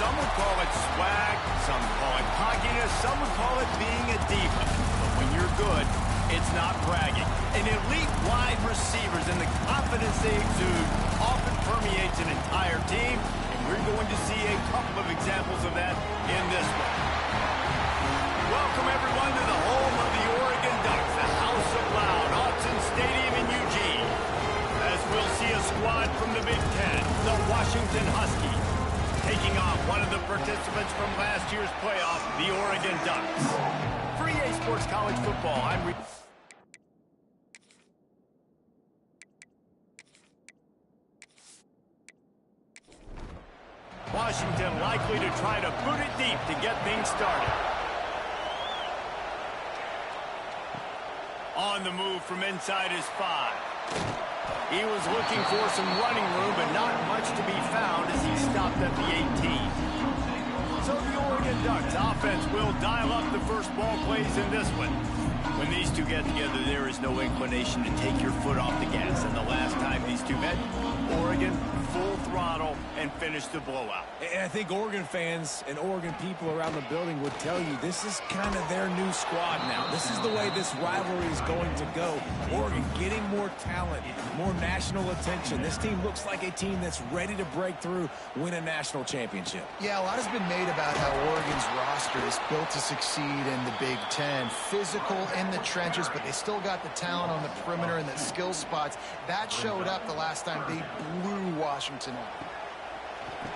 Some would call it swag, some call it cockiness, some would call it being a diva. But when you're good, it's not bragging. An elite wide receivers and the confidence they exude often permeates an entire team, and we're going to see a couple of examples of that in this one. Welcome, everyone, to the home of the Oregon Ducks, the House of Loud, Autzen Stadium in Eugene. As we'll see a squad from the Big Ten, the Washington Huskies, taking on one of the participants from last year's playoff, the Oregon Ducks. For EA Sports College Football, Washington likely to try to boot it deep to get things started. On the move from inside his 5. He was looking for some running room, but not much to be found as he stopped at the 18. So the Oregon Ducks offense will dial up the first ball plays in this one. When these two get together, there is no inclination to take your foot off the gas. And the last time these two met, Oregon full throttle and finished the blowout. And I think Oregon fans and Oregon people around the building would tell you this is kind of their new squad now. This is the way this rivalry is going to go. Oregon getting more talent, more national attention. This team looks like a team that's ready to break through, win a national championship. Yeah, a lot has been made about how Oregon's roster is built to succeed in the Big Ten. Physical in the trenches, but they still got the talent on the perimeter and the skill spots. That showed up the last time they blew Washington up.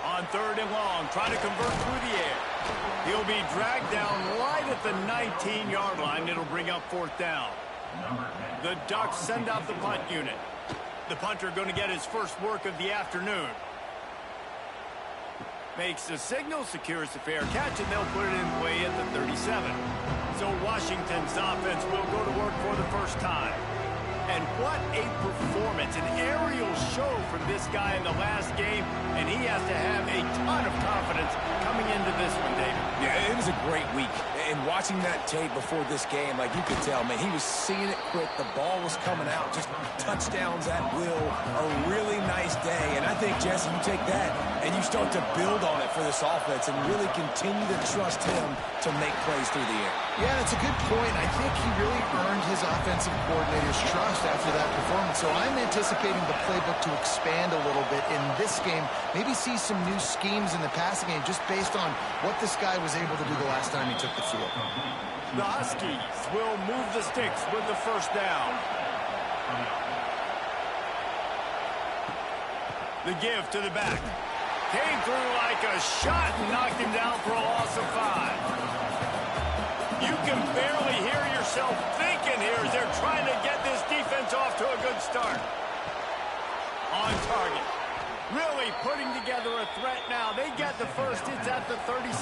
On 3rd and long, trying to convert through the air. He'll be dragged down right at the 19-yard line. It'll bring up 4th down. The Ducks send out the punt unit. The punter going to get his first work of the afternoon. Makes the signal, secures the fair catch, and they'll put it in play at the 37. So Washington's offense will go to work for the first time. And what a performance, an aerial show from this guy in the last game, and he has to have a ton of confidence coming into this one, David. Yeah, it was a great week. And watching that tape before this game, like you could tell, man, he was seeing it quick. The ball was coming out, just touchdowns at will. A really nice day. And I think, Jesse, you take that and you start to build on it for this offense and really continue to trust him to make plays through the air. Yeah, that's a good point. I think he really earned his offensive coordinator's trust after that performance. So I'm anticipating the playbook to expand a little bit in this game. Maybe see some new schemes in the passing game just based on what this guy was able to do the last time he took the field. The Huskies will move the sticks with the first down. The give to the back. Came through like a shot and knocked him down for a loss of 5. You can barely hear yourself thinking here as they're trying to get this defense off to a good start. On target. Really putting together a threat now. They get the first. It's at the 37.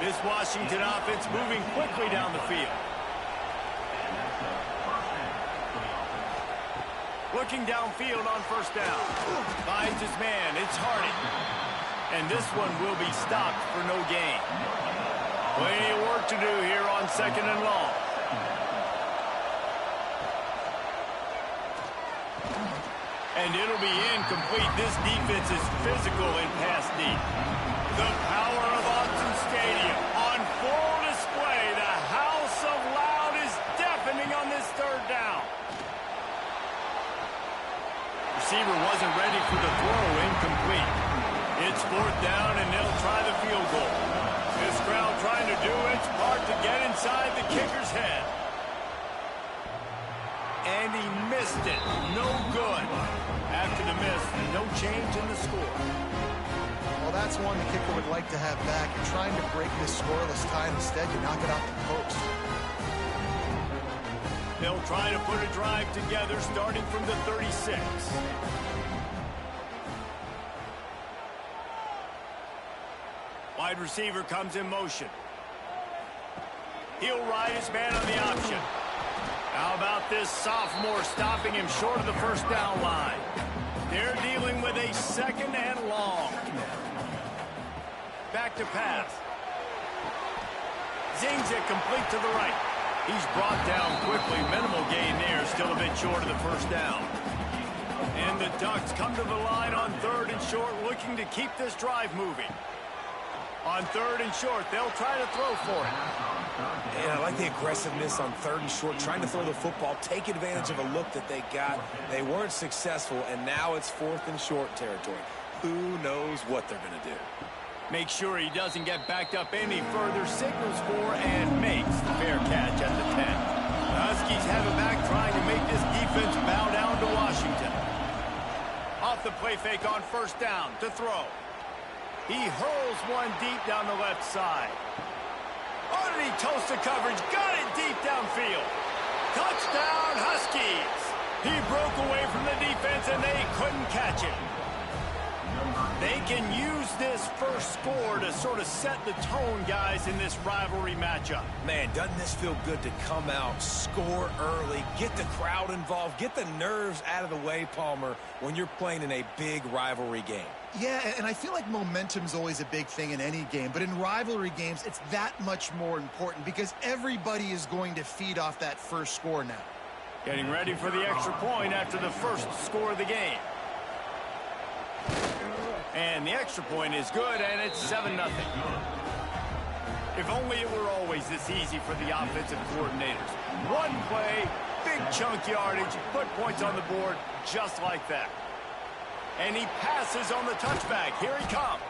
This Washington offense moving quickly down the field. Looking downfield on first down. Finds his man. It's Harding. And this one will be stopped for no gain. Plenty of work to do here on 2nd and long. And it'll be incomplete. This defense is physical and pass deep. The power of Autzen Stadium on full display. The House of Loud is deafening on this 3rd down. Receiver wasn't ready for the throw. Incomplete. It's 4th down, and they'll try the field goal. This crowd trying to do its part to get inside the kicker's head. And he missed it. No good. After the miss, no change in the score. Well, that's one the kicker would like to have back. You're trying to break this scoreless tie. Instead, you knock it off the post. They'll try to put a drive together starting from the 36. Wide receiver comes in motion. He'll ride his man on the option. How about this sophomore stopping him short of the first down line? They're dealing with a 2nd and long. Back to pass. Zings it complete to the right. He's brought down quickly. Minimal gain there. Still a bit short of the first down. And the Ducks come to the line on 3rd and short, looking to keep this drive moving. On 3rd and short, they'll try to throw for it. Yeah, I like the aggressiveness on 3rd and short, trying to throw the football, take advantage of a look that they got. They weren't successful, and now it's 4th and short territory. Who knows what they're going to do? Make sure he doesn't get backed up any further, signals for and makes the fair catch at the 10. The Huskies have it back, trying to make this defense bow down to Washington. Off the play fake on 1st down to throw. He hurls one deep down the left side. Oh, did he toast the coverage? Got it deep downfield. Touchdown, Huskies. He broke away from the defense, and they couldn't catch it. They can use this first score to sort of set the tone, guys, in this rivalry matchup. Man, doesn't this feel good to come out, score early, get the crowd involved, get the nerves out of the way, Palmer, when you're playing in a big rivalry game? Yeah, and I feel like momentum's always a big thing in any game, but in rivalry games, it's that much more important because everybody is going to feed off that first score now. Getting ready for the extra point after the first score of the game. And the extra point is good, and it's 7-0. If only it were always this easy for the offensive coordinators. One play, big chunk yardage, put points on the board just like that. And he passes on the touchback. Here he comes.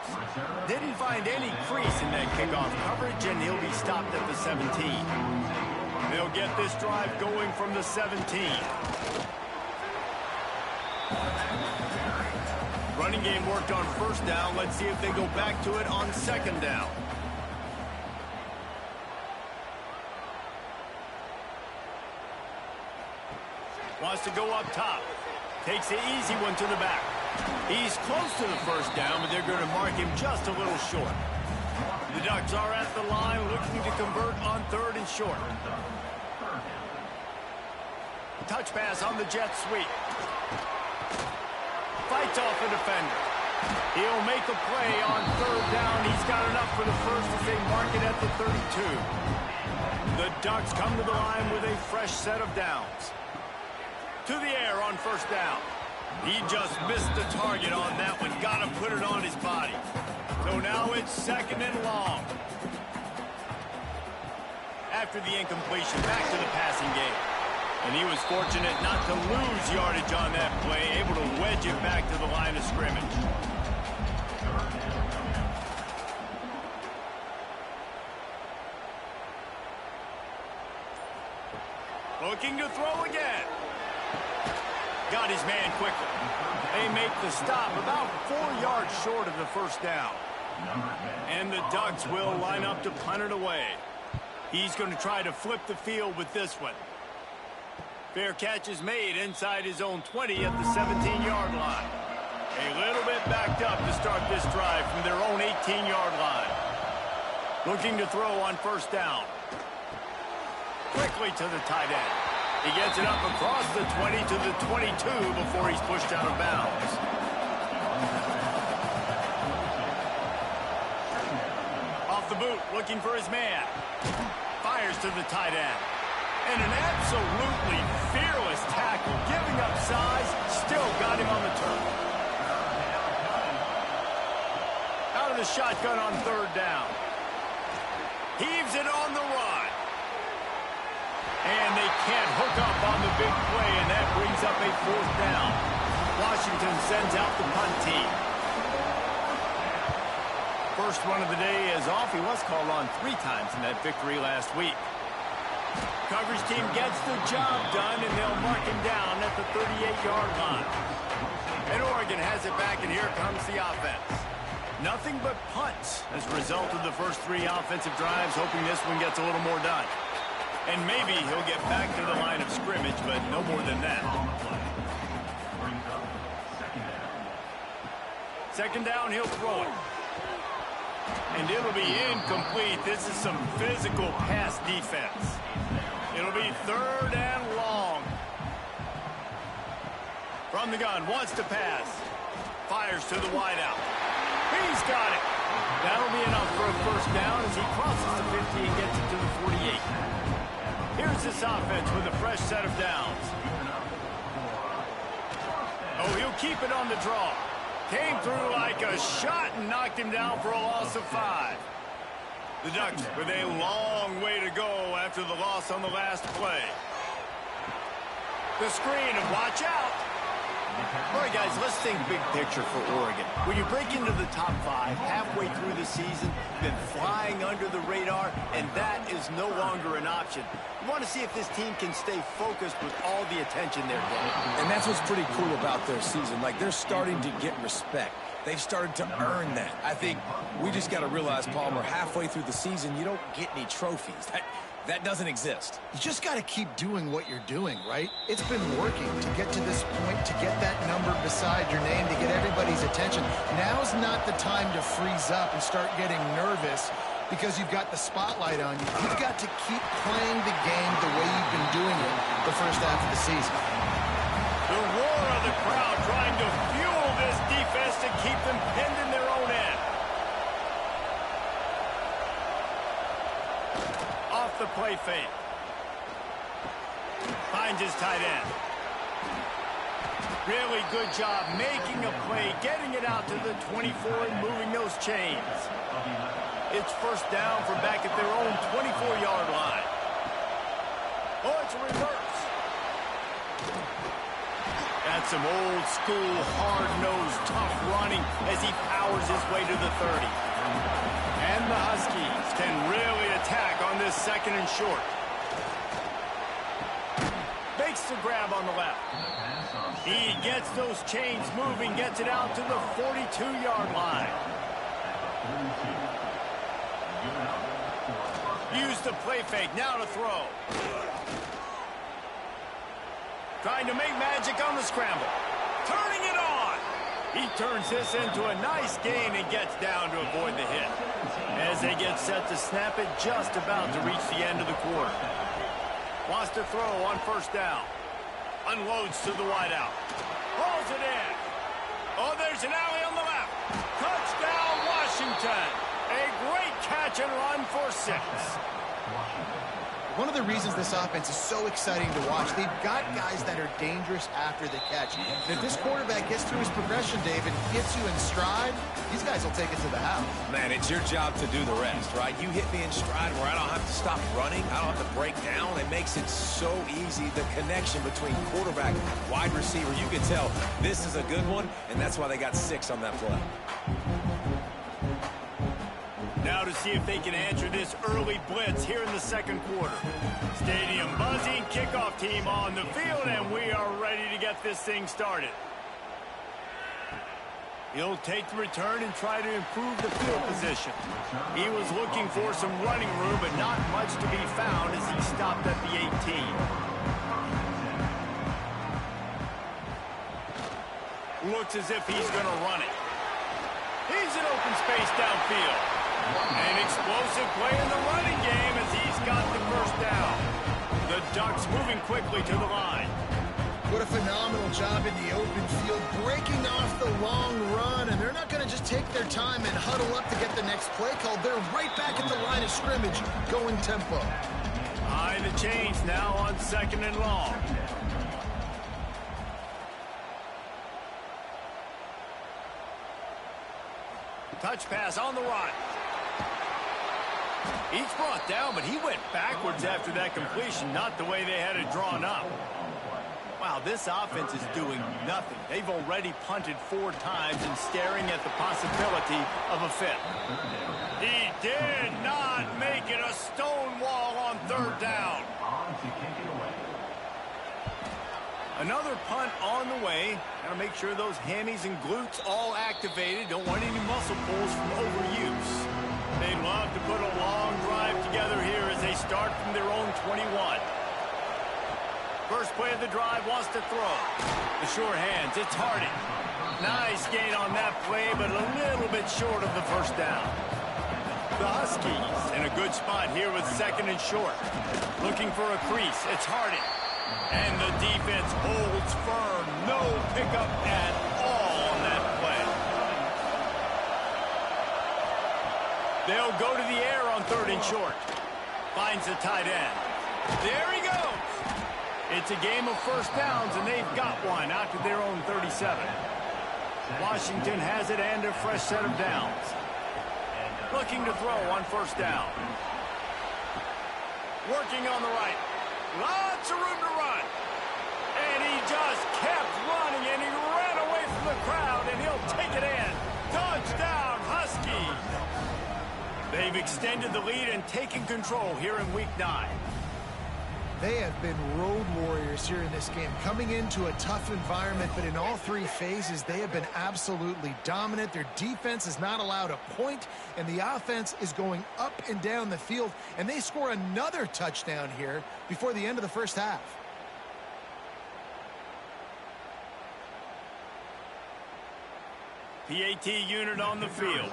Didn't find any crease in that kickoff coverage, and he'll be stopped at the 17. They'll get this drive going from the 17. Running game worked on 1st down. Let's see if they go back to it on 2nd down. Wants to go up top. Takes the easy one to the back. He's close to the 1st down, but they're going to mark him just a little short. The Ducks are at the line looking to convert on 3rd and short. Touch pass on the jet sweep. Fights off a defender. He'll make a play on 3rd down. He's got enough for the first as they mark it at the 32. The Ducks come to the line with a fresh set of downs. To the air on 1st down. He just missed the target on that one. Got to put it on his body. So now it's 2nd and long. After the incompletion, back to the passing game. And he was fortunate not to lose yardage on that play, able to wedge it back to the line of scrimmage. Looking to throw again. Got his man quickly. They make the stop about 4 yards short of the 1st down. And the Ducks will line up to punt it away. He's going to try to flip the field with this one. Fair catch is made inside his own 20 at the 17-yard line. A little bit backed up to start this drive from their own 18-yard line. Looking to throw on 1st down. Quickly to the tight end. He gets it up across the 20 to the 22 before he's pushed out of bounds. Off the boot, looking for his man. Fires to the tight end. And an absolutely fearless tackle, giving up size, still got him on the turn. Out of the shotgun on 3rd down. Heaves it on the run. And they can't hook up on the big play, and that brings up a 4th down. Washington sends out the punt team. First run of the day is off. He was called on 3 times in that victory last week. Coverage team gets the job done, and they'll mark him down at the 38-yard line. And Oregon has it back, and here comes the offense. Nothing but punts as a result of the first 3 offensive drives, hoping this one gets a little more done. And maybe he'll get back to the line of scrimmage, but no more than that. 2nd down, he'll throw it. And it'll be incomplete. This is some physical pass defense. It'll be 3rd and long. From the gun, wants to pass. Fires to the wideout. He's got it. That'll be enough for a 1st down as he crosses the 50 and gets it to the 48. Here's this offense with a fresh set of downs. Oh, he'll keep it on the draw. Came through like a shot and knocked him down for a loss of 5. The Ducks with a long way to go after the loss on the last play. The screen, and watch out. All right, guys, let's think big picture for Oregon. When you break into the top 5 halfway through the season, been flying under the radar, and that is no longer an option. You want to see if this team can stay focused with all the attention they're getting. And that's what's pretty cool about their season. Like, they're starting to get respect. They've started to earn that. I think we just got to realize, Palmer, halfway through the season, you don't get any trophies. That doesn't exist. You just got to keep doing what you're doing, right? It's been working to get to this point, to get that number beside your name, to get everybody's attention. Now's not the time to freeze up and start getting nervous because you've got the spotlight on you. You've got to keep playing the game the way you've been doing it the first half of the season. The roar of the crowd trying to fuel this defense to keep them pinned in their own end. Off the play fake. Finds his tight end. Really good job making a play, getting it out to the 24 and moving those chains. It's first down from back at their own 24-yard line. Oh, it's a reverse. That's some old-school, hard-nosed, tough running as he powers his way to the 30. And the Huskies can really attack on this second and short. Makes the grab on the left. He gets those chains moving, gets it out to the 42-yard line. Use the play fake, now to throw. Trying to make magic on the scramble. Turning it on. He turns this into a nice gain and gets down to avoid the hit. As they get set to snap it, just about to reach the end of the quarter. Wants to throw on first down. Unloads to the wideout. Rolls it in. Oh, there's an alley on the left. Touchdown, Washington. A great catch and run for 6. One of the reasons this offense is so exciting to watch, they've got guys that are dangerous after the catch. And if this quarterback gets through his progression, David, gets you in stride, these guys will take it to the house. Man, it's your job to do the rest, right? You hit me in stride where I don't have to stop running. I don't have to break down. It makes it so easy, the connection between quarterback, wide receiver. You can tell this is a good one, and that's why they got 6 on that play. Now to see if they can answer this early blitz here in the second quarter. Stadium buzzing, kickoff team on the field, and we are ready to get this thing started. He'll take the return and try to improve the field position. He was looking for some running room, but not much to be found as he stopped at the 18. Looks as if he's going to run it. He's in open space downfield. An explosive play in the running game as he's got the first down. The Ducks moving quickly to the line. What a phenomenal job in the open field, breaking off the long run, and they're not going to just take their time and huddle up to get the next play called. They're right back at the line of scrimmage, going tempo. High the chains now on second and long. Touch pass on the run. He's brought down, but he went backwards after that completion, not the way they had it drawn up. Wow, this offense is doing nothing. They've already punted 4 times and staring at the possibility of a 5th. He did not make it a stone wall on third down. Another punt on the way. Got to make sure those hammies and glutes all activated. Don't want any muscle pulls from overuse. They'd love to put a long drive together here as they start from their own 21. First play of the drive, wants to throw. The sure hands, it's Hardy. Nice gain on that play, but a little bit short of the first down. The Huskies in a good spot here with second and short. Looking for a crease, it's Hardy. And the defense holds firm. No pickup at all on that play. They'll go to the air on third and short. Finds the tight end. There he goes. It's a game of first downs, and they've got one out to their own 37. Washington has it and a fresh set of downs. Looking to throw on first down. Working on the right. Lots of room to run. And he just kept running, and he ran away from the crowd, and he'll take it in. Touchdown, Huskies. They've extended the lead and taken control here in Week 9. They have been road warriors here in this game, coming into a tough environment, but in all three phases, they have been absolutely dominant. Their defense is not allowed a point, and the offense is going up and down the field, and they score another touchdown here before the end of the first half. PAT unit on the field.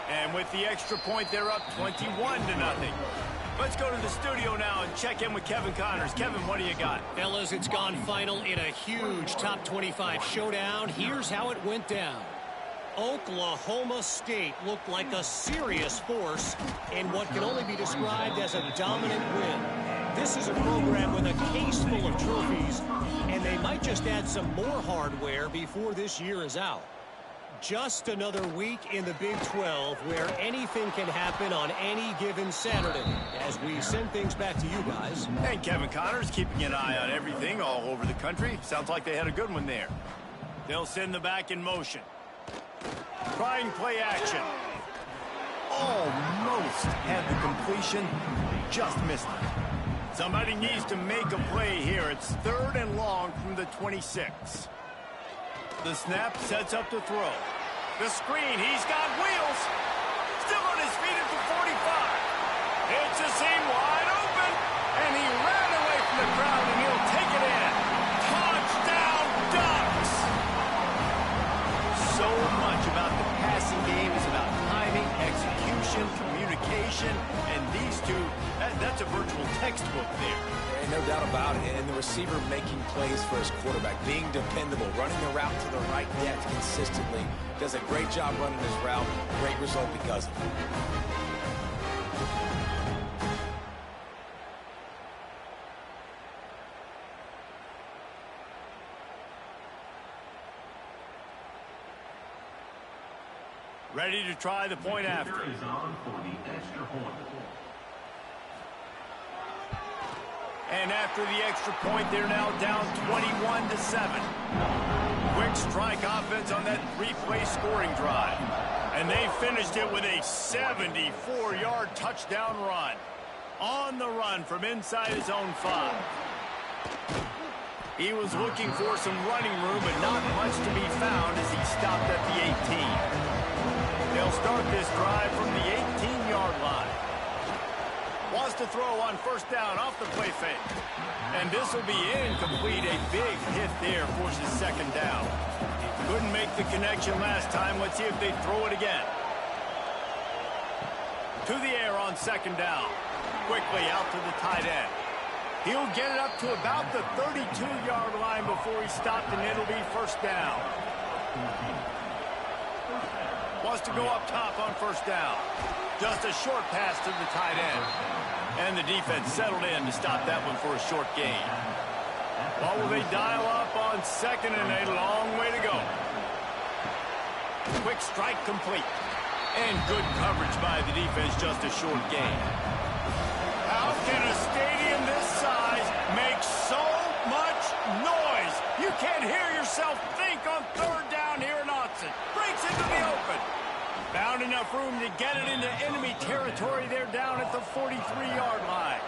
And with the extra point, they're up 21-0. Let's go to the studio now and check in with Kevin Connors. Kevin, what do you got? Fellas, it's gone final in a huge top 25 showdown. Here's how it went down. Oklahoma State looked like a serious force in what can only be described as a dominant win. This is a program with a case full of trophies, and they might just add some more hardware before this year is out. Just another week in the Big 12 where anything can happen on any given Saturday. As we send things back to you guys. And Kevin Connors keeping an eye on everything all over the country. Sounds like they had a good one there. They'll send the back in motion. Trying play action. Almost had the completion. Just missed it. Somebody needs to make a play here. It's 3rd and long from the 26. The snap sets up to throw. The screen, he's got wheels. Still on his feet at the 45. It's a seam wide open, and he ran away from the crowd, and he'll take it in. Touchdown, Ducks! So much about the passing game is about timing, execution, communication, and these two, that's a virtual textbook there. No doubt about it. And the receiver making plays for his quarterback, being dependable, running the route to the right depth consistently. Does a great job running his route. Great result because of it. Ready to try the point after. And after the extra point, they're now down 21-7. Quick strike offense on that 3-play scoring drive. And they finished it with a 74-yard touchdown run. On the run from inside his own 5. He was looking for some running room, but not much to be found as he stopped at the 18. They'll start this drive from the 18-yard line. Wants to throw on first down off the play fake. And this will be incomplete. A big hit there forces second down. Couldn't make the connection last time. Let's see if they throw it again. To the air on second down. Quickly out to the tight end. He'll get it up to about the 32-yard line before he stopped, and it'll be first down. Wants to go up top on first down. Just a short pass to the tight end. And the defense settled in to stop that one for a short gain. Well, will they dial up on second and a long way to go? Quick strike complete. And good coverage by the defense, just a short gain. How can a stadium this size make so much noise? You can't hear yourself think on third down here in Austin. Breaks into the open. Found enough room to get it into enemy territory. They're down at the 43-yard line.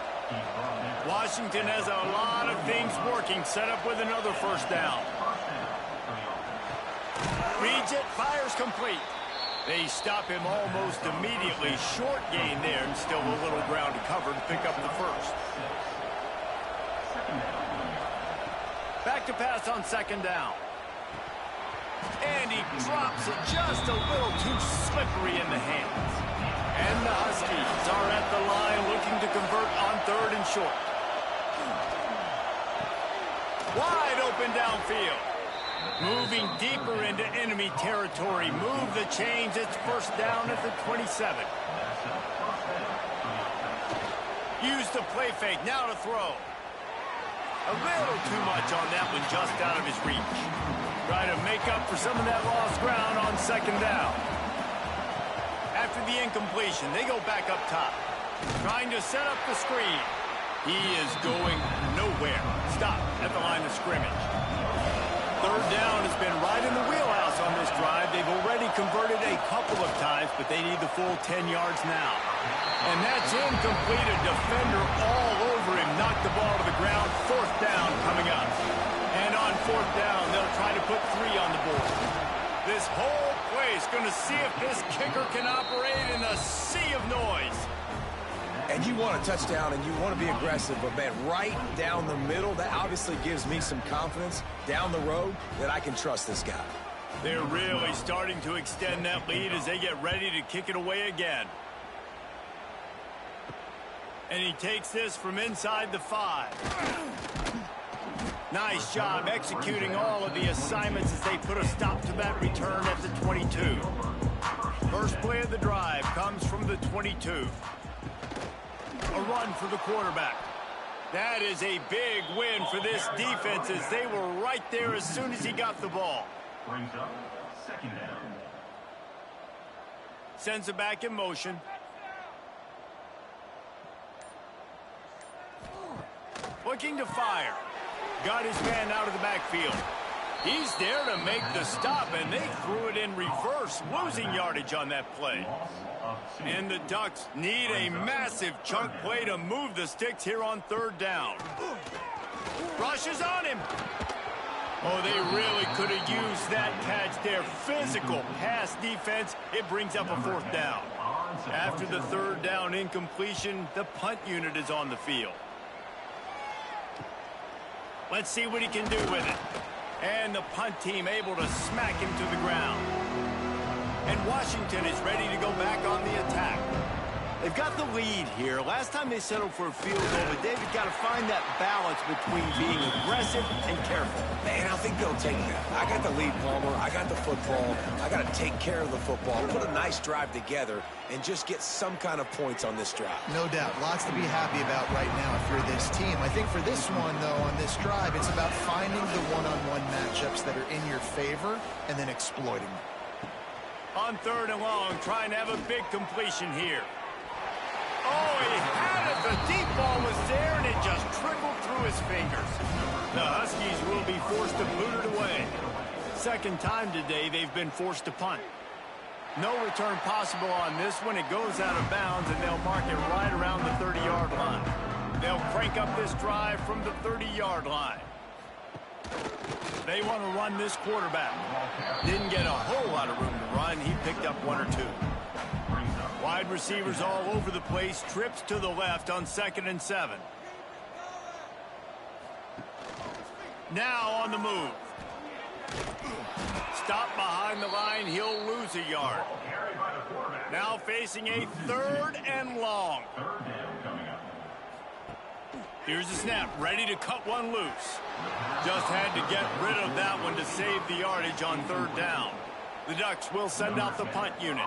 Washington has a lot of things working. Set up with another first down. Reads it, fires complete. They stop him almost immediately. Short gain there, and still a little ground to cover to pick up the first. Back to pass on second down. And he drops it just a little too slippery in the hands. And the Huskies are at the line looking to convert on third and short. Wide open downfield. Moving deeper into enemy territory. Move the chains. It's first down at the 27. Use the play fake. Now to throw. A little too much on that one, just out of his reach. Try to make up for some of that lost ground on second down. After the incompletion, they go back up top. Trying to set up the screen. He is going nowhere. Stop at the line of scrimmage. Third down has been right in the wheelhouse on this drive. They've already converted a couple of times, but they need the full 10 yards now. And that's incomplete. A defender all over him. Knocked the ball to the ground. Fourth down coming up. And on fourth down, they'll try to put 3 on the board. This whole place going to see if this kicker can operate in a sea of noise. And you want a touchdown and you want to be aggressive, but man, right down the middle, that obviously gives me some confidence down the road that I can trust this guy. They're really starting to extend that lead as they get ready to kick it away again. And he takes this from inside the 5. Nice job executing all of the assignments as they put a stop to that return at the 22. First play of the drive comes from the 22. A run for the quarterback. That is a big win for this defense as they were right there as soon as he got the ball. Brings up second down. Sends it back in motion. Looking to fire. Got his man out of the backfield. He's there to make the stop, and they threw it in reverse, losing yardage on that play. And the Ducks need a massive chunk play to move the sticks here on third down. Rushes on him. Oh, they really could have used that catch there. Physical pass defense. It brings up a fourth down. After the third down incompletion, the punt unit is on the field. Let's see what he can do with it. And the punt team able to smack him to the ground. And Washington is ready to go back on the attack. They've got the lead here. Last time they settled for a field goal, but David got to find that balance between being aggressive and careful. Man, I think they'll take that. I got the lead, Palmer. I got the football. I got to take care of the football, put a nice drive together, and just get some kind of points on this drive. No doubt. Lots to be happy about right now if you're this team. I think for this one, though, on this drive, it's about finding the one-on-one matchups that are in your favor and then exploiting them. On third and long, trying to have a big completion here. Oh, he had it. The deep ball was there, and it just trickled through his fingers. The Huskies will be forced to boot it away. Second time today they've been forced to punt. No return possible on this one. It goes out of bounds, and they'll mark it right around the 30-yard line. They'll crank up this drive from the 30-yard line. They want to run this quarterback. Didn't get a whole lot of room to run. He picked up 1 or 2. Wide receivers all over the place. Trips to the left on 2nd and 7. Now on the move. Stop behind the line. He'll lose a yard. Now facing a 3rd and long. Here's the snap. Ready to cut one loose. Just had to get rid of that one to save the yardage on 3rd down. The Ducks will send out the punt unit.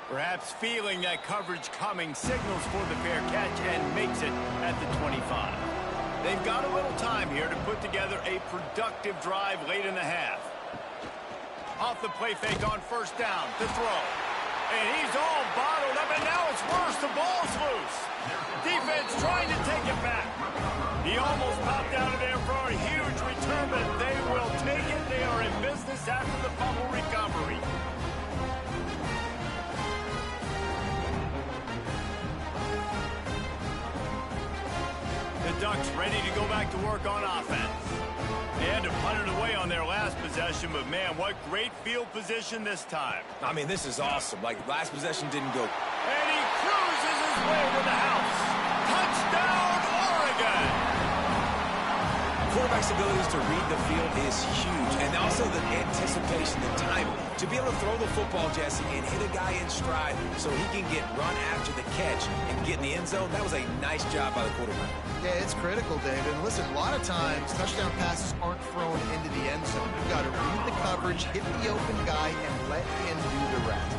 Perhaps feeling that coverage coming, signals for the fair catch and makes it at the 25. They've got a little time here to put together a productive drive late in the half. Off the play fake on 1st down to throw. And he's all bottled up, and now it's worse. The ball's loose. Defense trying to take it back. He almost popped out of there for a huge return, but they will take it. They are in business after the fumble recovery. The Ducks ready to go back to work on offense. They had to punt it away on their last possession, but man, what great field position this time. I mean, this is awesome. Like, last possession didn't go. And he cruises his way to the house. Touchdown, Oregon! For quarterback's abilities to read the field is huge, and also the anticipation, the timing. To be able to throw the football, Jesse, and hit a guy in stride so he can get run after the catch and get in the end zone, that was a nice job by the quarterback. Yeah, it's critical, David. And listen, a lot of times, touchdown passes aren't thrown into the end zone. You've got to read the coverage, hit the open guy, and let him do the rest.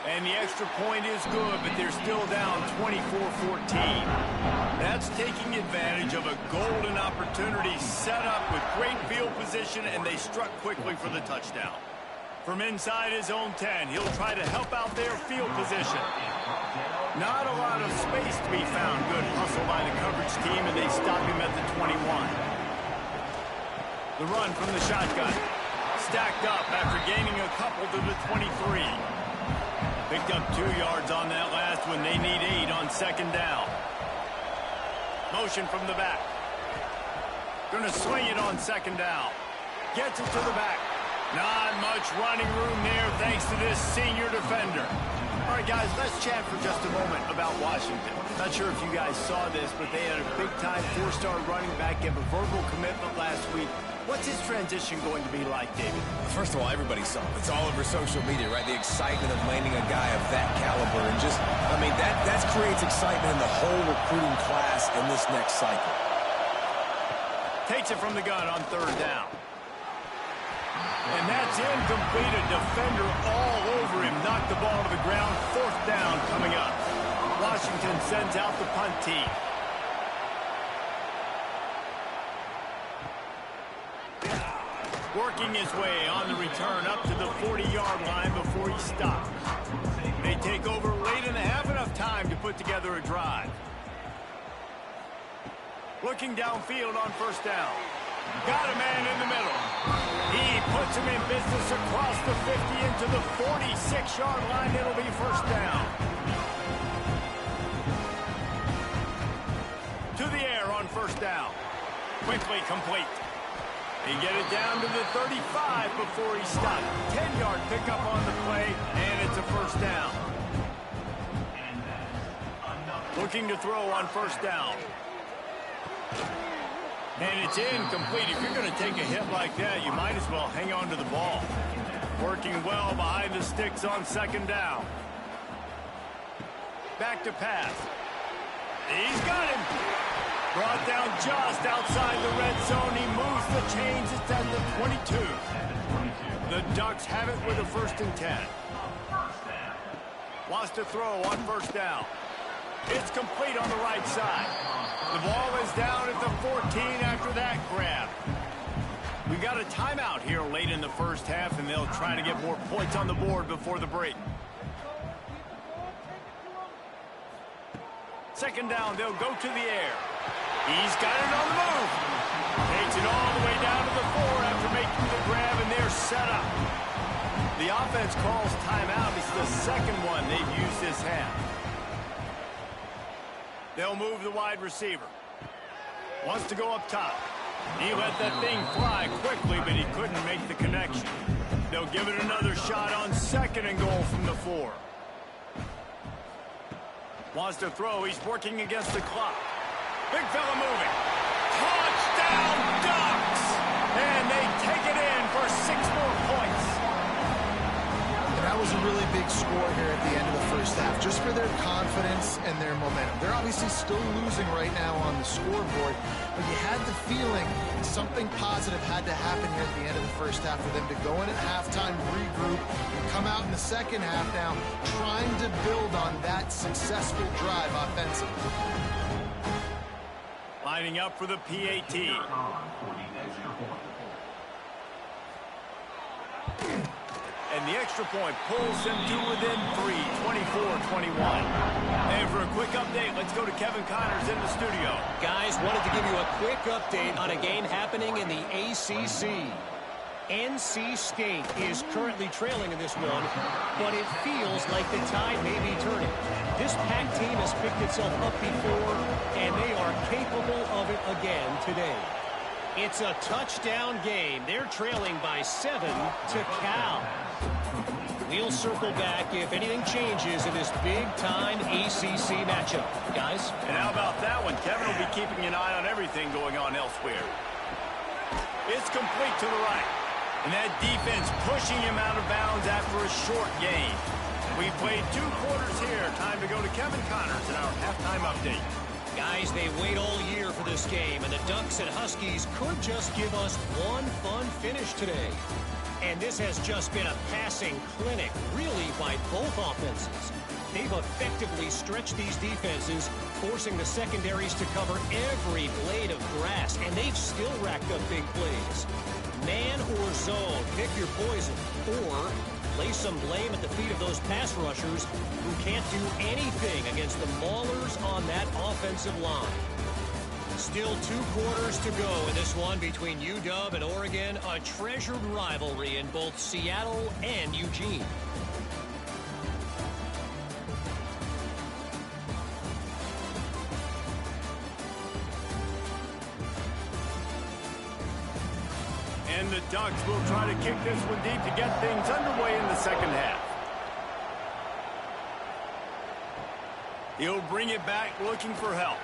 And the extra point is good, but they're still down 24-14. That's taking advantage of a golden opportunity set up with great field position, and they struck quickly for the touchdown. From inside his own 10, he'll try to help out their field position. Not a lot of space to be found. Good hustle by the coverage team, and they stop him at the 21. The run from the shotgun. Stacked up after gaining a couple to the 23. Picked up 2 yards on that last one. They need 8 on second down. Motion from the back. Going to swing it on second down. Gets it to the back. Not much running room there thanks to this senior defender. All right, guys, let's chat for just a moment about Washington. Not sure if you guys saw this, but they had a big-time 4-star running back give a verbal commitment last week. What's his transition going to be like, David? First of all, everybody saw it. It's all over social media, right? The excitement of landing a guy of that caliber. And just, I mean, that creates excitement in the whole recruiting class in this next cycle. Takes it from the gun on third down. And that's incomplete. A defender all over him. Knocked the ball to the ground. Fourth down coming up. Washington sends out the punt team. Working his way on the return up to the 40-yard line before he stops. They take over late and have enough time to put together a drive. Looking downfield on first down. Got a man in the middle. He puts him in business across the 50 into the 46-yard line. It'll be first down. To the air on first down. Quickly complete. They get it down to the 35 before he stopped. 10-yard pickup on the play, and it's a first down. Looking to throw on first down. And it's incomplete. If you're going to take a hit like that, you might as well hang on to the ball. Working well behind the sticks on second down. Back to pass. He's got him. Brought down just outside the red zone. He moves the chains. It's at the 22. The Ducks have it with a 1st and 10. Wants to throw on first down. It's complete on the right side. The ball is down at the 14 after that grab. We got a timeout here late in the first half, and they'll try to get more points on the board before the break. Second down, they'll go to the air. He's got it on the move. Takes it all the way down to the 4 after making the grab, and they're set up. The offense calls timeout. It's the second one they've used this half. They'll move the wide receiver. Wants to go up top. He let that thing fly quickly, but he couldn't make the connection. They'll give it another shot on second and goal from the 4. Wants to throw. He's working against the clock. Big fella moving. Touchdown, Ducks! And they take it in for 6 more points. And that was a really big score here at the end of the first half, just for their confidence and their momentum. They're obviously still losing right now on the scoreboard, but you had the feeling something positive had to happen here at the end of the first half for them to go in at halftime, regroup, and come out in the second half now trying to build on that successful drive offensively. Lining up for the PAT. And the extra point pulls them to within 3, 24-21. And for a quick update, let's go to Kevin Connors in the studio. Guys, wanted to give you a quick update on a game happening in the ACC. NC State is currently trailing in this one, but it feels like the tide may be turning. This Pac team has picked itself up before, and they are capable of it again today. It's a touchdown game. They're trailing by 7 to Cal. We'll circle back if anything changes in this big-time ACC matchup. Guys? And how about that one? Kevin will be keeping an eye on everything going on elsewhere. It's complete to the right. And that defense pushing him out of bounds after a short gain. We've played 2 quarters here. Time to go to Kevin Connors in our halftime update. Guys, they wait all year for this game, and the Ducks and Huskies could just give us one fun finish today. And this has just been a passing clinic, really, by both offenses. They've effectively stretched these defenses, forcing the secondaries to cover every blade of grass, and they've still racked up big plays. Man or zone, pick your poison, or lay some blame at the feet of those pass rushers who can't do anything against the maulers on that offensive line. Still 2 quarters to go in this one between UW and Oregon, a treasured rivalry in both Seattle and Eugene. And the Ducks will try to kick this one deep to get things underway in the second half. He'll bring it back looking for help.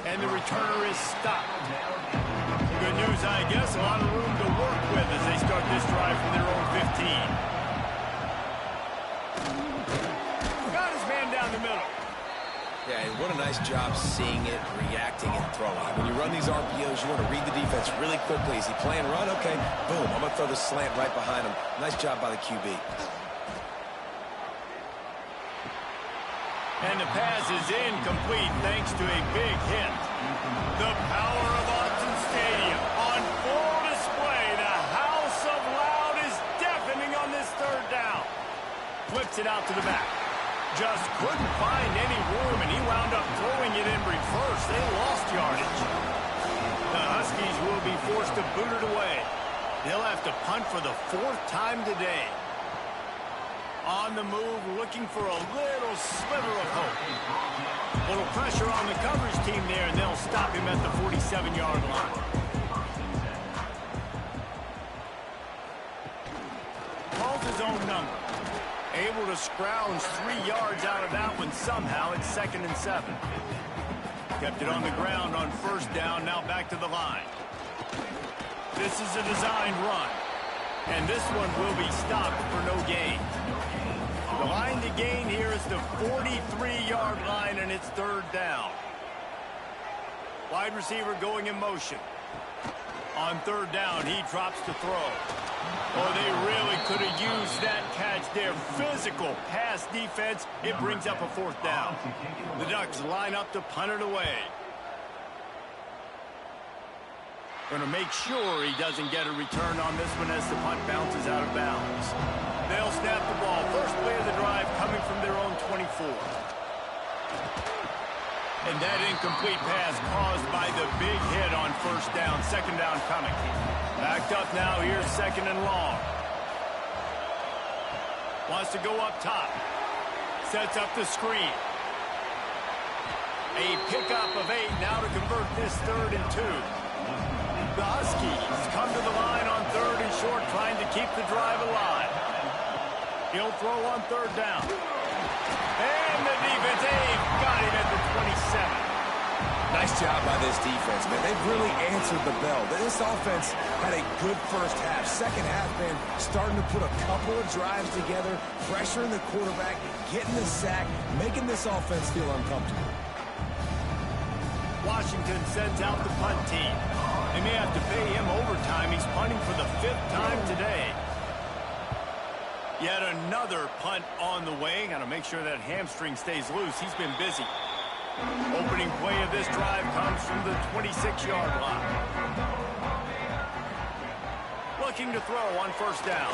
And the returner is stopped. Good news, I guess. A lot of room to work with as they start this drive from their own 15. Got his man down the middle. Yeah, and what a nice job seeing it, reacting, and throwing. When you run these RPOs, you want to read the defense really quickly. Is he playing run? Okay, boom. I'm going to throw the slant right behind him. Nice job by the QB. And the pass is incomplete thanks to a big hit. The power of Autzen Stadium on full display. The house of loud is deafening on this 3rd down. Flips it out to the back. Just couldn't find any room, and he wound up throwing it in reverse. They lost yardage. The Huskies will be forced to boot it away. They'll have to punt for the 4th time today. On the move, looking for a little sliver of hope. Little pressure on the coverage team there, and they'll stop him at the 47-yard line. Calls his own number. Able to scrounge 3 yards out of that one somehow. It's 2nd and 7. Kept it on the ground on 1st down, now back to the line. This is a designed run. And this one will be stopped for no gain. The line to gain here is the 43-yard line, and it's 3rd down. Wide receiver going in motion. On 3rd down, he drops to throw. Oh, they really could have used that catch there. Physical pass defense. It brings up a 4th down. The Ducks line up to punt it away. Going to make sure he doesn't get a return on this one as the punt bounces out of bounds. They'll snap the ball. First play of the drive coming from their own 24. And that incomplete pass caused by the big hit on 1st down. 2nd down coming. Backed up now. Here's 2nd and long. Wants to go up top. Sets up the screen. A pickup of 8 now to convert this 3rd and 2. The Huskies come to the line on 3rd and short, trying to keep the drive alive. He'll throw on 3rd down. And the defense, got him at the 27. Nice job by this defense, man. They've really answered the bell. This offense had a good 1st half. 2nd half, man, starting to put a couple of drives together, pressuring the quarterback, getting the sack, making this offense feel uncomfortable. Washington sends out the punt team. They may have to pay him overtime. He's punting for the 5th time today. Yet another punt on the way. Got to make sure that hamstring stays loose. He's been busy. Opening play of this drive comes from the 26-yard line. Looking to throw on 1st down.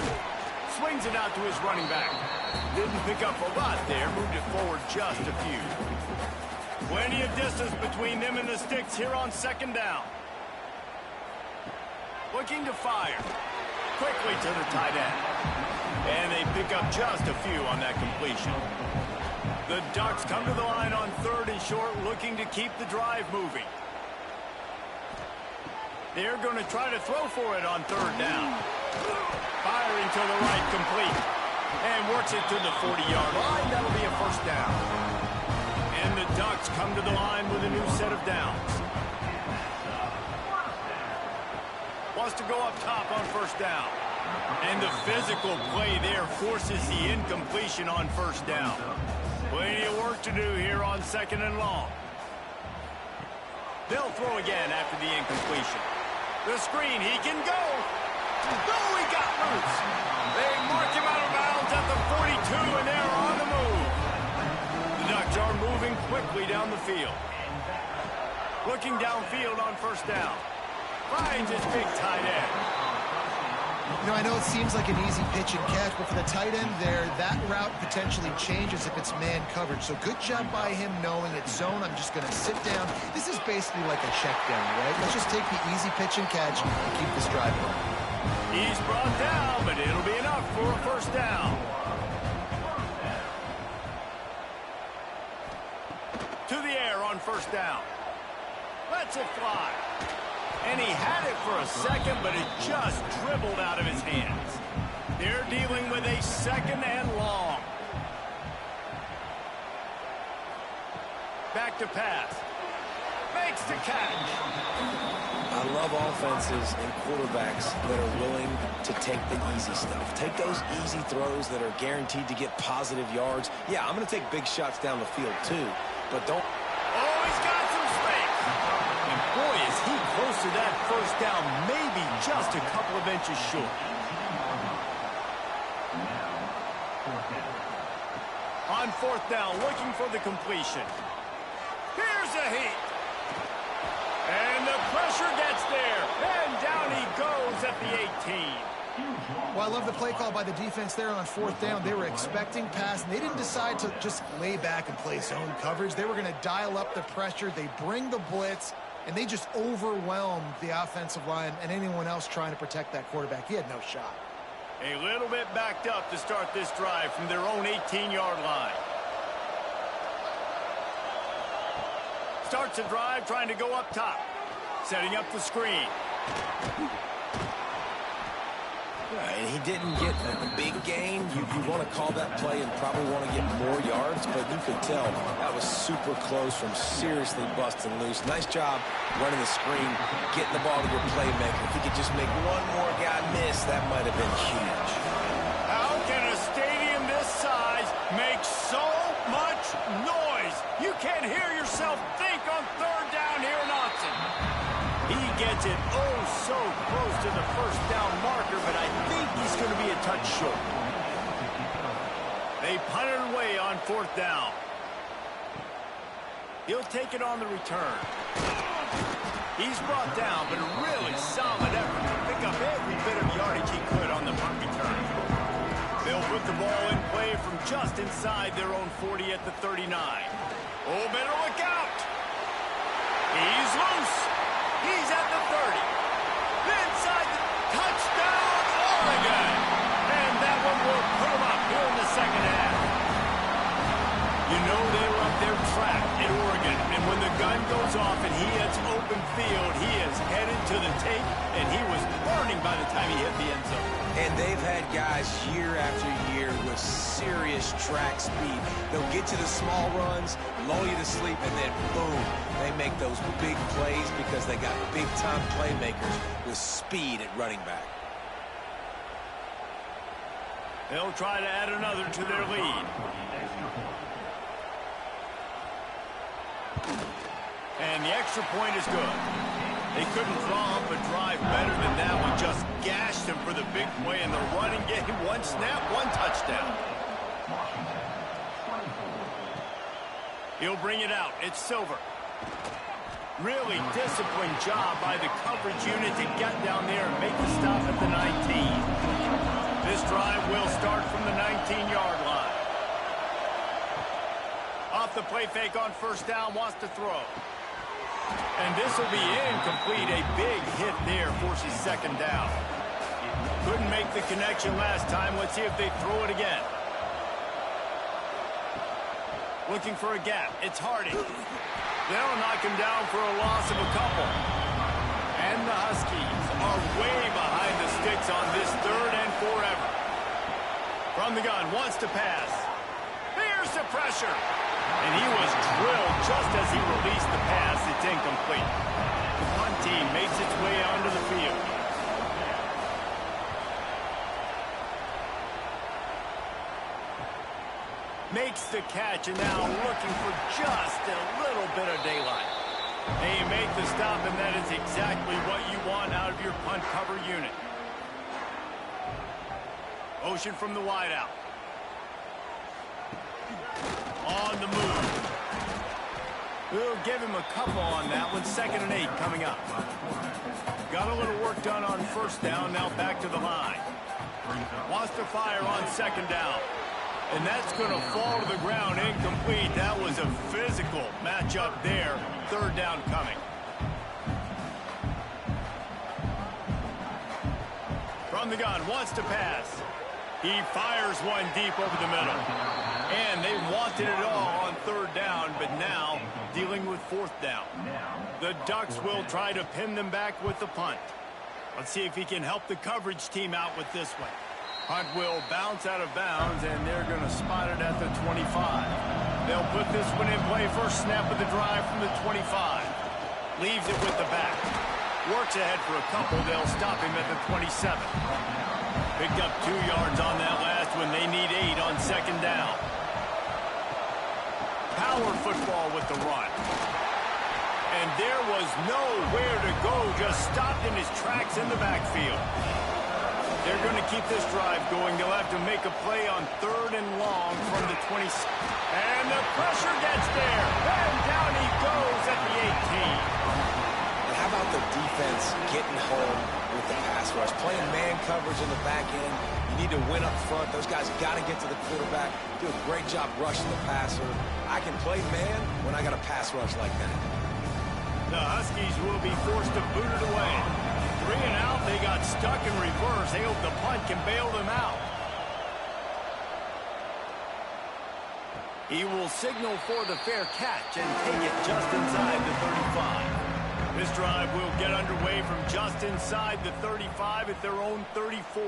Swings it out to his running back. Didn't pick up a lot there. Moved it forward just a few. Plenty of distance between them and the sticks here on 2nd down. Looking to fire. Quickly to the tight end. And they pick up just a few on that completion. The Ducks come to the line on 3rd and short, looking to keep the drive moving. They're going to try to throw for it on 3rd down. Firing to the right, complete. And works it to the 40-yard line. That'll be a first down. And the Ducks come to the line with a new set of downs. Wants to go up top on first down. And the physical play there forces the incompletion on first down. Plenty of work to do here on second and long. They'll throw again after the incompletion. The screen, he can go. Oh, he got loose. They mark him out of bounds at the 42, and they're on the move. The Ducks are moving quickly down the field. Looking downfield on first down. Finds his big tight end. You know, I know it seems like an easy pitch and catch, but for the tight end there, that route potentially changes if it's man coverage. So good job by him knowing it's zone. I'm just going to sit down. This is basically like a check down, right? Let's just take the easy pitch and catch and keep this drive going. He's brought down, but it'll be enough for a first down. To the air on first down. Lets it fly. And he had it for a second, but it just dribbled out of his hands. They're dealing with a second and long. Back to pass. Makes the catch. I love offenses and quarterbacks that are willing to take the easy stuff. Take those easy throws that are guaranteed to get positive yards. Yeah, I'm going to take big shots down the field too, but don't... Oh, he's got some space. And boy, is he close to that first down, maybe just a couple of inches short. On fourth down, looking for the completion. Here's a heat. And the pressure gets there. And down he goes at the 18. Well, I love the play call by the defense there on fourth down. They were expecting pass, and they didn't decide to just lay back and play zone coverage. They were going to dial up the pressure. They bring the blitz, and they just overwhelmed the offensive line and anyone else trying to protect that quarterback. He had no shot. A little bit backed up to start this drive from their own 18-yard line. Starts a drive trying to go up top. Setting up the screen. And he didn't get a big gain. You want to call that play and probably want to get more yards, but you could tell that was super close from seriously busting loose. Nice job running the screen, getting the ball to your playmaker. If he could just make one more guy miss, that might have been huge. How can a stadium this size make so much noise? You can't hear yourself think on third down here in Austin. He gets it oh so close to the first down marker, but I think he's going to be a touch short. They punt it away on fourth down. He'll take it on the return. He's brought down, but a really solid effort to pick up every bit of yardage he could on the punt return. They'll put the ball in play from just inside their own 40 at the 39. Oh, better look out. He's loose. He's at the 30. Inside the touchdown, Oregon. And that one will put him up here in the second half. You know they were up their track in Oregon. And when the gun goes off and he hits open field, he is headed to the tape, and he was burning by the time he hit the end zone. And they've had guys year after year with serious track speed. They'll get you the small runs, lull you to sleep, and then boom, they make those big plays because they got big-time playmakers with speed at running back. They'll try to add another to their lead. And the extra point is good. They couldn't draw up a drive better than that one. Just gashed him for the big play in the running game. One snap, one touchdown. He'll bring it out. It's Silver. Really disciplined job by the coverage unit to get down there and make the stop at the 19. This drive will start from the 19-yard line. Off the play fake on first down, wants to throw. And this will be incomplete. A big hit there forces second down. Couldn't make the connection last time. Let's see if they throw it again. Looking for a gap. It's Hardy. They'll knock him down for a loss of a couple. And the Huskies are way behind the sticks on this third and forever. From the gun, wants to pass. Here's the pressure. And he was drilled just as he released the pass. It's incomplete. The punt team makes its way onto the field. Makes the catch, and now looking for just a little bit of daylight. They make the stop, and that is exactly what you want out of your punt cover unit. Motion from the wideout. On the move. We'll give him a couple on that one. 2nd and 8 coming up. Got a little work done on first down. Now back to the line. Wants to fire on 2nd down. And that's going to fall to the ground incomplete. That was a physical matchup there. 3rd down coming. From the gun, wants to pass. He fires one deep over the middle. And they wanted it all on 3rd down, but now dealing with 4th down. The Ducks will try to pin them back with the punt. Let's see if he can help the coverage team out with this one. Punt will bounce out of bounds, and they're going to spot it at the 25. They'll put this one in play. First snap of the drive from the 25. Leaves it with the back. Works ahead for a couple. They'll stop him at the 27. Picked up 2 yards on that last one. They need 8 on 2nd down. Power football with the run. And there was nowhere to go. Just stopped in his tracks in the backfield. They're going to keep this drive going. They'll have to make a play on 3rd and long from the 20. And the pressure gets there. And down he goes at the 18. And how about the defense getting home with the pass rush? Playing man coverage in the back end. You need to win up front. Those guys got to get to the quarterback. Do a great job rushing the passer. I can play man when I got a pass rush like that. The Huskies will be forced to boot it away. 3 and out, they got stuck in reverse. They hope the punt can bail them out. He will signal for the fair catch and take it just inside the 35. This drive will get underway from just inside the 35 at their own 34.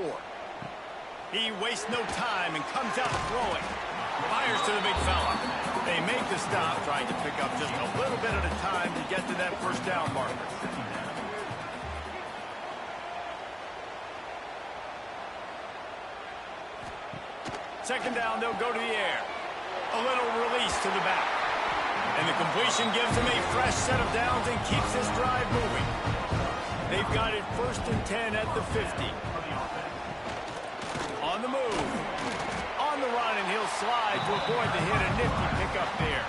He wastes no time and comes out throwing. Fires to the big fella. They make the stop, trying to pick up just a little bit at a time to get to that first down marker. Second down, they'll go to the air. A little release to the back. And the completion gives them a fresh set of downs and keeps this drive moving. They've got it 1st and 10 at the 50. On the move. On the run, and he'll slide to avoid the hit. A nifty pickup there.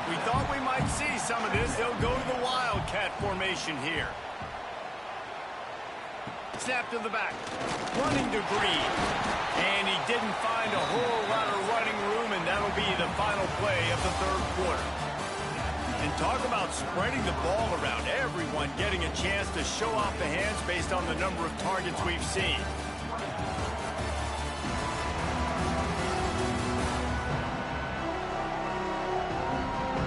We thought we might see some of this. They'll go to the Wildcat formation here. Snap to the back. Running to Green. And he didn't find a whole lot of running room, and that'll be the final play of the 3rd quarter. And talk about spreading the ball around. Everyone getting a chance to show off the hands based on the number of targets we've seen.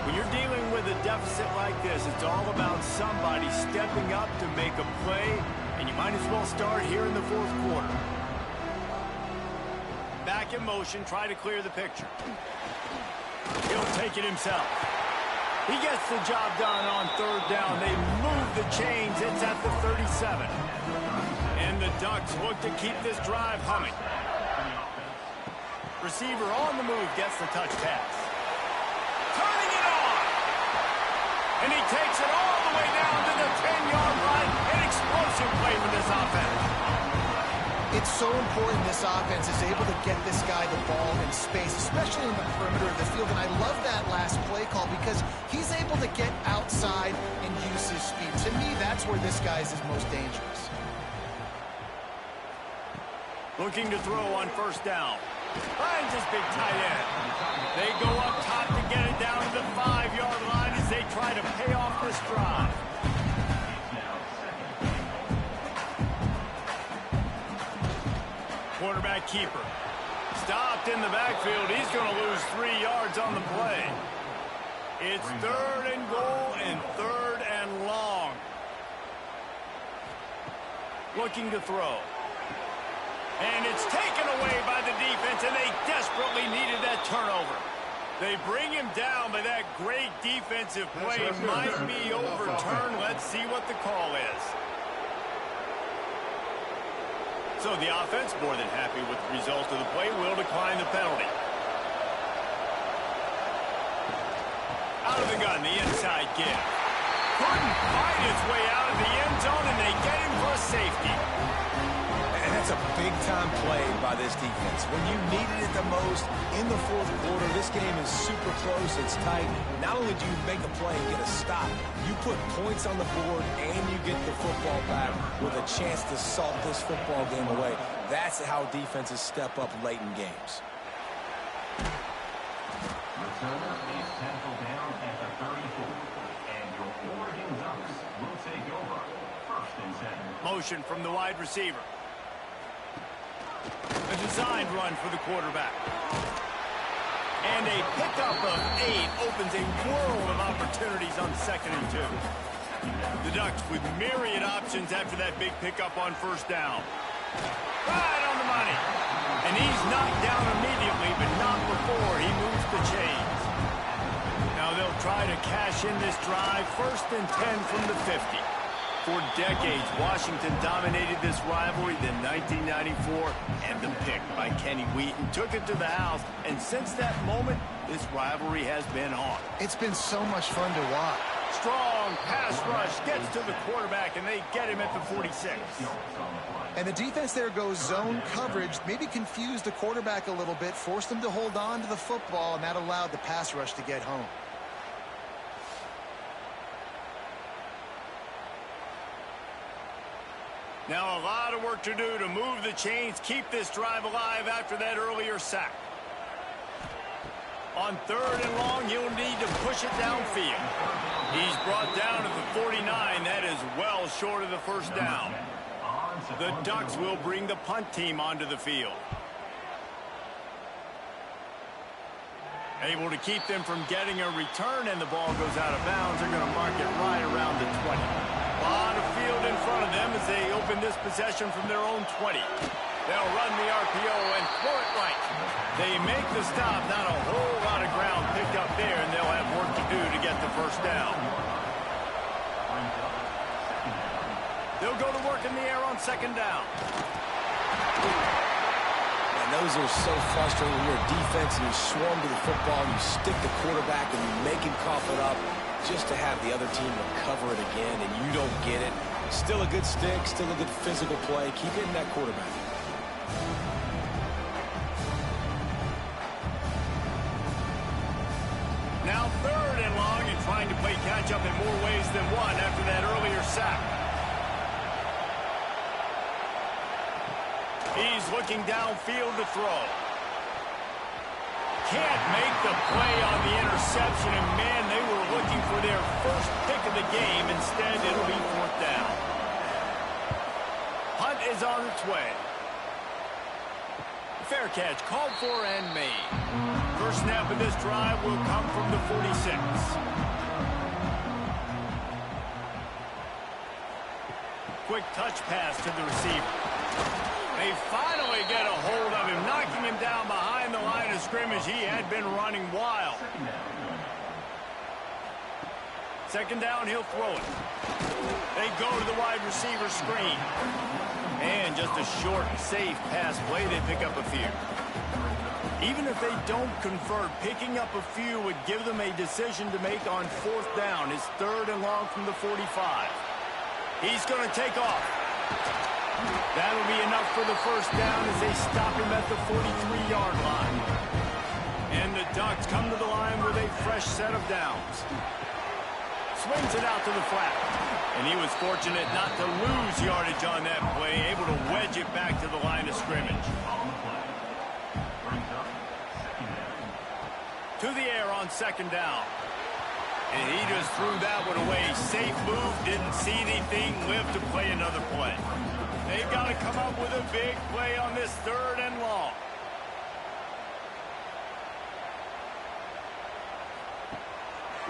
When you're dealing with a deficit like this, it's all about somebody stepping up to make a play, and you might as well start here in the 4th quarter. Back in motion, try to clear the picture. He'll take it himself. He gets the job done on 3rd down. They move the chains. It's at the 37. And the Ducks look to keep this drive humming. Receiver on the move gets the touch pass. Turning it on. And he takes it all the way down to the 10-yard line. An explosive play for this offense. It's so important this offense is able to get this guy the ball in space, especially in the perimeter of the field. And I love that last play call because he's able to get outside and use his speed. To me, that's where this guy is his most dangerous. Looking to throw on 1st down. Finds his big tight end. They go up top to get it down to the 5-yard line as they try to pay off this drive. Quarterback keeper. Stopped in the backfield. He's going to lose 3 yards on the play. It's 3rd and goal and 3rd and long. Looking to throw. And it's taken away by the defense, and they desperately needed that turnover. They bring him down, but that great defensive play might be overturned. Let's see what the call is. So the offense, more than happy with the result of the play, will decline the penalty. Out of the gun, the inside give. Couldn't find its way out of the end zone, and they get him for a safety. And that's a big-time play by this defense. When you needed it the most in the fourth quarter, this game is super close, it's tight. Not only do you make a play and get a stop, you put points on the board and you get the football back with a chance to salt this football game away. That's how defenses step up late in games. Returner is tackled down at the 34. And your Oregon Ducks will take over. 1st and 10. Motion from the wide receiver. A designed run for the quarterback. And a pickup of 8 opens a world of opportunities on 2nd and 2. The Ducks with myriad options after that big pickup on 1st down. Right on the money. And he's knocked down immediately, but not before he moves the chains. Now they'll try to cash in this drive. 1st and 10 from the 50. For decades, Washington dominated this rivalry. Then 1994, and the pick by Kenny Wheaton took it to the house. And since that moment, this rivalry has been on. It's been so much fun to watch. Strong pass rush gets to the quarterback, and they get him at the 46. And the defense there goes zone coverage, maybe confused the quarterback a little bit, forced him to hold on to the football, and that allowed the pass rush to get home. Now a lot of work to do to move the chains, keep this drive alive after that earlier sack. On 3rd and long, he'll need to push it downfield. He's brought down to the 49. That is well short of the 1st down. The Ducks will bring the punt team onto the field. Able to keep them from getting a return, and the ball goes out of bounds. They're going to mark it right around the 20. A lot of field in front of them as they open this possession from their own 20. They'll run the RPO and throw it right. They make the stop. Not a whole lot of ground picked up there, and they'll have work to do to get the 1st down. They'll go to work in the air on 2nd down. And those are so frustrating when you're a defense and you swarm to the football and you stick the quarterback and you make him cough it up just to have the other team recover it again and you don't get it. Still a good stick, still a good physical play. Keep hitting that quarterback. Now 3rd and long, and trying to play catch-up in more ways than one after that earlier sack. He's looking downfield to throw. Can't make the play on the interception, and man, they were looking for their 1st pick of the game. Instead, it'll be 4th down. Punt is on its way. Fair catch called for and made. 1st snap of this drive will come from the 46. Quick touch pass to the receiver. They finally get a hold of him, knocking him down behind the line of scrimmage. He had been running wild. 2nd down, he'll throw it. They go to the wide receiver screen. And just a short, safe pass play, they pick up a few. Even if they don't convert, picking up a few would give them a decision to make on 4th down. It's 3rd and long from the 45. He's going to take off. That'll be enough for the 1st down as they stop him at the 43-yard line. And the Ducks come to the line with a fresh set of downs. Swings it out to the flat. And he was fortunate not to lose yardage on that play, able to wedge it back to the line of scrimmage. To the air on 2nd down. And he just threw that one away. Safe move, didn't see anything, lived to play another play. They've got to come up with a big play on this 3rd and long.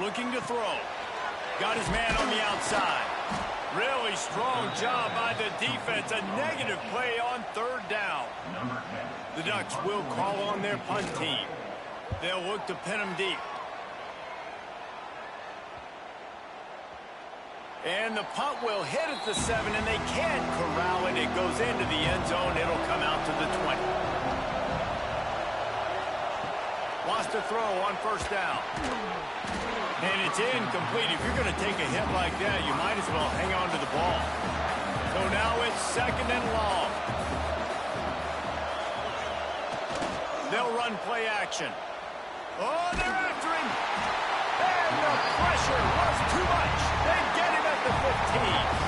Looking to throw. Got his man on the outside. Really strong job by the defense. A negative play on third down. The Ducks will call on their punt team. They'll look to pin them deep. And the punt will hit at the 7, and they can't corral it. It goes into the end zone. It'll come out to the 20. Wants to throw on first down. And it's incomplete. If you're going to take a hit like that, you might as well hang on to the ball. So now it's second and long. They'll run play action. Oh, they're after him. And the pressure was too much. They get him at the 15.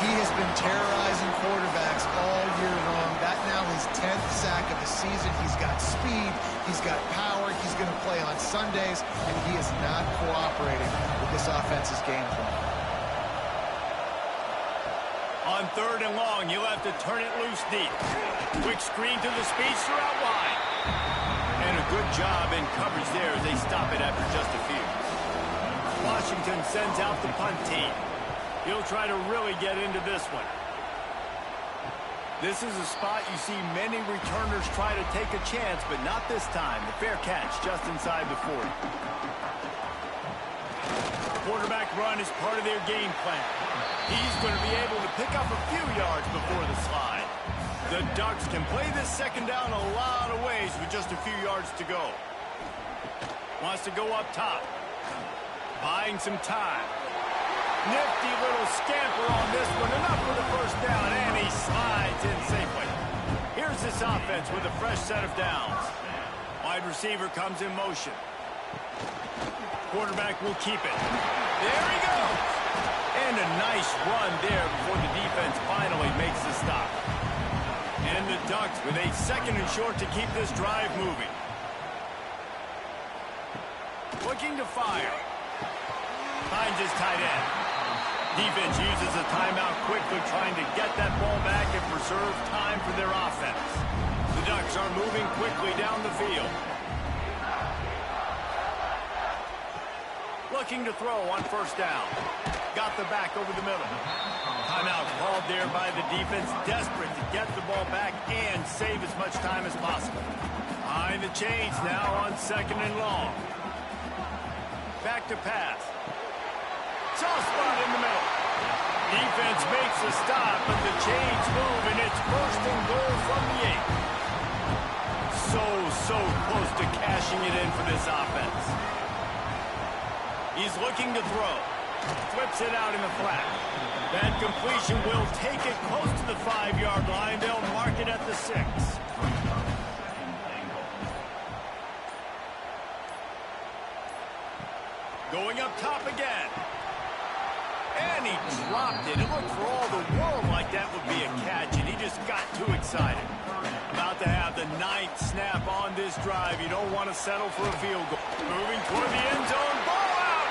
He has been terrorizing quarterbacks all year long. That now his 10th sack of the season. He's got speed. He's got power. He's going to play on Sundays, and he is not cooperating with this offense's game plan. On third and long, you'll have to turn it loose deep. Quick screen to the speedster out wide. And a good job in coverage there as they stop it after just a few. Washington sends out the punt team. He'll try to really get into this one. This is a spot you see many returners try to take a chance, but not this time. The fair catch just inside the 40. Quarterback run is part of their game plan. He's going to be able to pick up a few yards before the slide. The Ducks can play this second down a lot of ways with just a few yards to go. Wants to go up top. Buying some time. Nifty little scamper on this one. Enough for the first down, and he slides in safely. Here's this offense with a fresh set of downs. Wide receiver comes in motion. Quarterback will keep it. There he goes. And a nice run there before the defense finally makes the stop. And the Ducks with a second and short to keep this drive moving. Looking to fire. Finds his tight end. Defense uses a timeout quickly, trying to get that ball back and preserve time for their offense. The Ducks are moving quickly down the field. Looking to throw on first down. Got the back over the middle. Timeout called there by the defense, desperate to get the ball back and save as much time as possible. Behind the chains now on second and long. Back to pass. Soft spot in the middle. Defense makes a stop, but the chains move, and it's first and goal from the 8. So close to cashing it in for this offense. He's looking to throw. Flips it out in the flat. That completion will take it close to the 5-yard line. They'll mark it at the 6. Going up top again. And he dropped it. It looked for all the world like that would be a catch, and he just got too excited. About to have the 9th snap on this drive. You don't want to settle for a field goal. Moving toward the end zone. Ball out!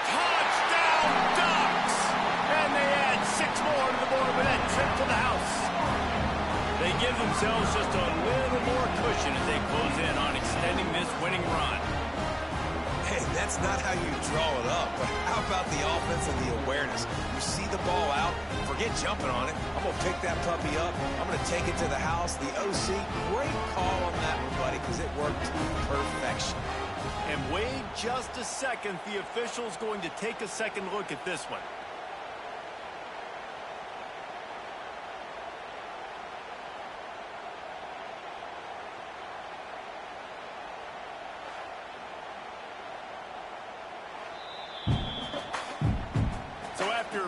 Touchdown, Ducks! And they add 6 more to the board with that trip to the house. They give themselves just a little more cushion as they close in on extending this winning run. Hey, that's not how you draw it up, but how about the offense and the awareness? You see the ball out, forget jumping on it. I'm going to pick that puppy up. I'm going to take it to the house. The OC, great call on that one, buddy, because it worked to perfection. And wait just a second. The official's going to take a second look at this one.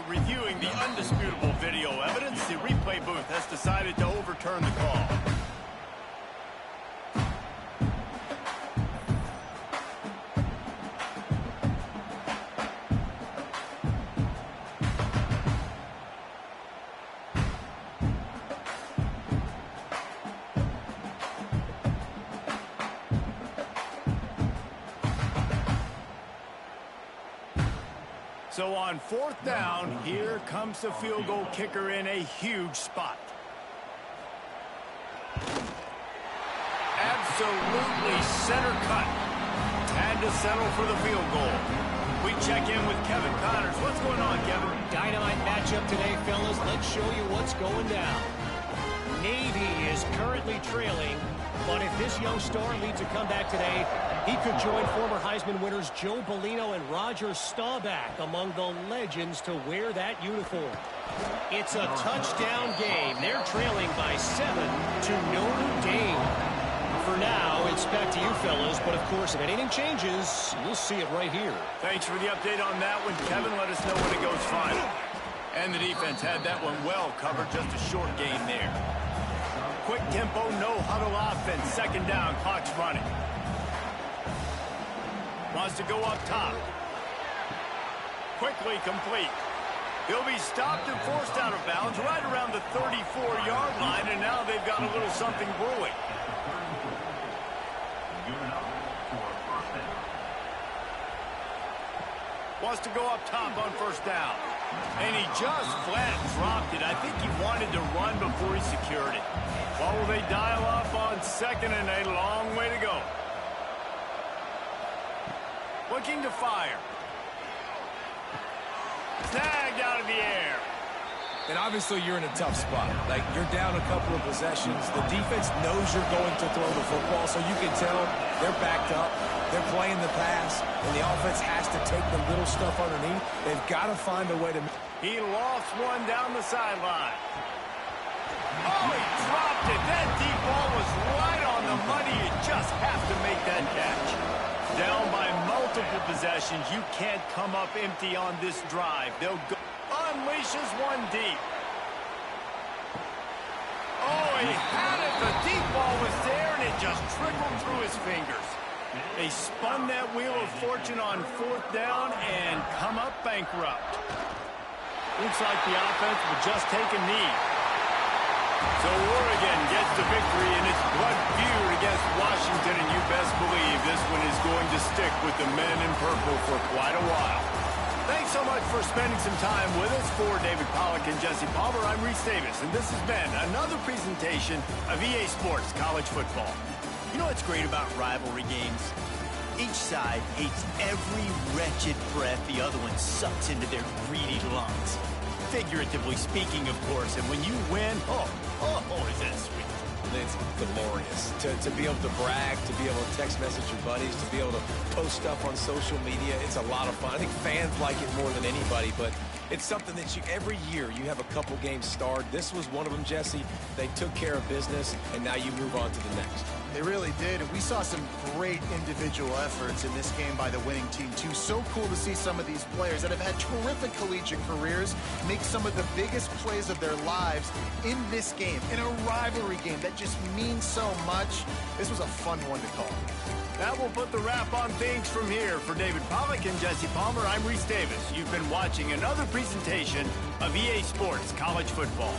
Reviewing the undisputable video evidence, the replay booth has decided to overturn the call. So on 4th down, here comes the field goal kicker in a huge spot. Absolutely center cut. Had to settle for the field goal. We check in with Kevin Connors. What's going on, Kevin? Dynamite matchup today, fellas. Let's show you what's going down. Navy is currently trailing, but if this young star leads a comeback today, he could join former Heisman winners Joe Bellino and Roger Staubach among the legends to wear that uniform. It's a touchdown game. They're trailing by 7 to Notre Dame. For now, it's back to you, fellas, but of course, if anything changes, you'll see it right here. Thanks for the update on that one, Kevin. Let us know when it goes final. And the defense had that one well covered. Just a short gain there. Quick tempo, no huddle offense. Second down, clock's running. Wants to go up top. Quickly complete. He'll be stopped and forced out of bounds right around the 34-yard line, and now they've got a little something brewing. Wants to go up top on first down. And he just flat dropped it. I think he wanted to run before he secured it. What will they dial up on second and a long way to go? Looking to fire. Snagged out of the air. And obviously you're in a tough spot. Like, you're down a couple of possessions. The defense knows you're going to throw the football, so you can tell they're backed up. They're playing the pass, and the offense has to take the little stuff underneath. They've got to find a way to... He lost one down the sideline. Oh, he dropped it. That deep ball was right on the money. You just have to make that catch. Down by multiple possessions. You can't come up empty on this drive. They'll go... Unleashes one deep. Oh, he had it. The deep ball was there, and it just trickled through his fingers. They spun that wheel of fortune on fourth down and come up bankrupt. Looks like the offense will just take a knee. So Oregon gets the victory in its blood feud against Washington, and you best believe this one is going to stick with the men in purple for quite a while. Thanks so much for spending some time with us. For David Pollack and Jesse Palmer, I'm Reese Davis, and this has been another presentation of EA Sports College Football. You know what's great about rivalry games? Each side hates every wretched breath the other one sucks into their greedy lungs. Figuratively speaking, of course, and when you win, is that sweet. It's glorious to be able to brag, to be able to text message your buddies, to be able to post stuff on social media. It's a lot of fun. I think fans like it more than anybody, but it's something that every year you have a couple games starred. This was one of them, Jesse. They took care of business, and now you move on to the next. They really did, and we saw some great individual efforts in this game by the winning team, too. So cool to see some of these players that have had terrific collegiate careers make some of the biggest plays of their lives in this game, in a rivalry game that just means so much. This was a fun one to call. That will put the wrap on things from here. For David Pollack and Jesse Palmer, I'm Reese Davis. You've been watching another presentation of EA Sports College Football.